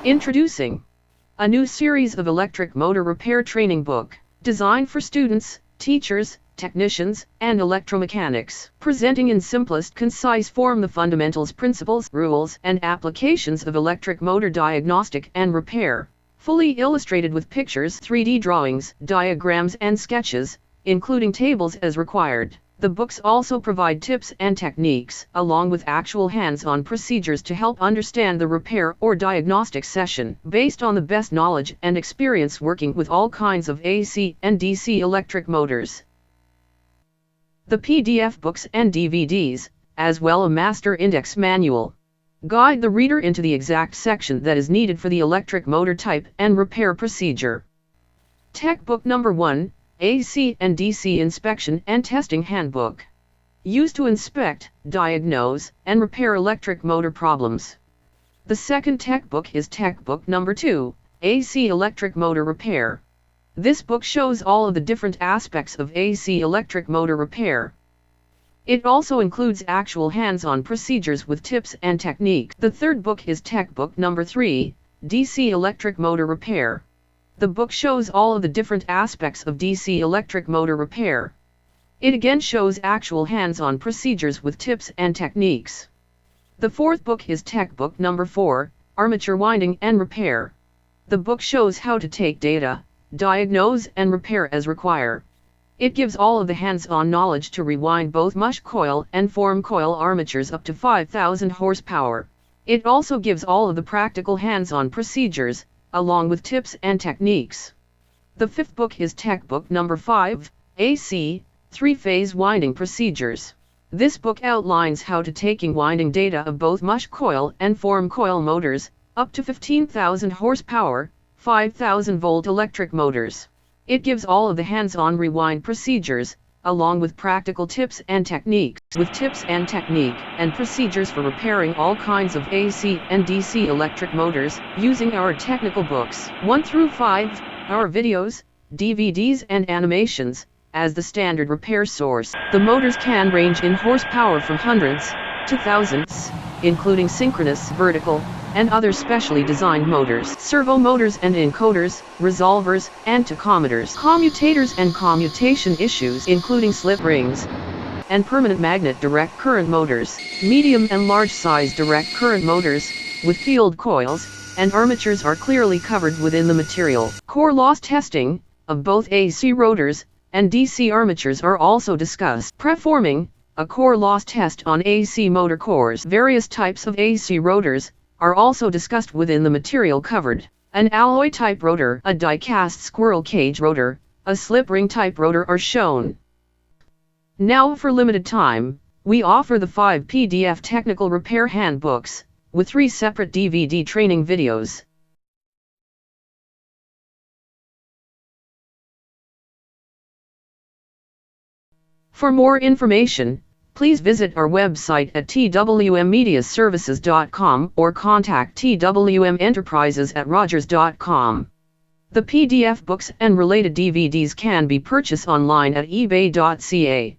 Introducing a new series of electric motor repair training book, designed for students, teachers, technicians, and electromechanics, presenting in simplest, concise form the fundamentals, principles, rules, and applications of electric motor diagnostic and repair, fully illustrated with pictures, 3D drawings, diagrams, and sketches, including tables as required. The books also provide tips and techniques, along with actual hands-on procedures to help understand the repair or diagnostic session, based on the best knowledge and experience working with all kinds of AC and DC electric motors. The PDF books and DVDs, as well as a master index manual, guide the reader into the exact section that is needed for the electric motor type and repair procedure. Tech Book Number 1, AC and DC Inspection and Testing Handbook. Used to inspect, diagnose, and repair electric motor problems. The second tech book is Tech Book Number 2, AC Electric Motor Repair. This book shows all of the different aspects of AC electric motor repair. It also includes actual hands-on procedures with tips and techniques. The third book is Tech Book Number 3, DC Electric Motor Repair. The book shows all of the different aspects of DC electric motor repair. It again shows actual hands-on procedures with tips and techniques. The fourth book is Tech Book Number 4, Armature Winding and Repair. The book shows how to take data, diagnose and repair as required. It gives all of the hands-on knowledge to rewind both mush coil and form coil armatures up to 5,000 horsepower. It also gives all of the practical hands-on procedures, along with tips and techniques. The fifth book is Tech Book Number 5, AC, Three-Phase Winding Procedures. This book outlines how to taking winding data of both mush coil and form coil motors, up to 15,000 horsepower, 5,000 volt electric motors. It gives all of the hands-on rewind procedures, along with practical tips and techniques, with tips and technique and procedures for repairing all kinds of AC and DC electric motors, using our technical books 1 through 5, our videos, DVDs and animations, as the standard repair source. The motors can range in horsepower from hundreds to thousands, including synchronous, vertical, and other specially designed motors, servo motors and encoders, resolvers, and tachometers, commutators and commutation issues, including slip rings, and permanent magnet direct current motors, medium and large size direct current motors, with field coils, and armatures are clearly covered within the material. Core loss testing of both AC rotors and DC armatures are also discussed. Performing a core loss test on AC motor cores. Various types of AC rotors are also discussed within the material covered. An alloy type rotor, a die-cast squirrel cage rotor, a slip ring type rotor are shown. Now for limited time, we offer the 5 PDF technical repair handbooks, with 3 separate DVD training videos. For more information, please visit our website at twmmediaservices.com or contact twmenterprises@rogers.com. The PDF books and related DVDs can be purchased online at ebay.ca.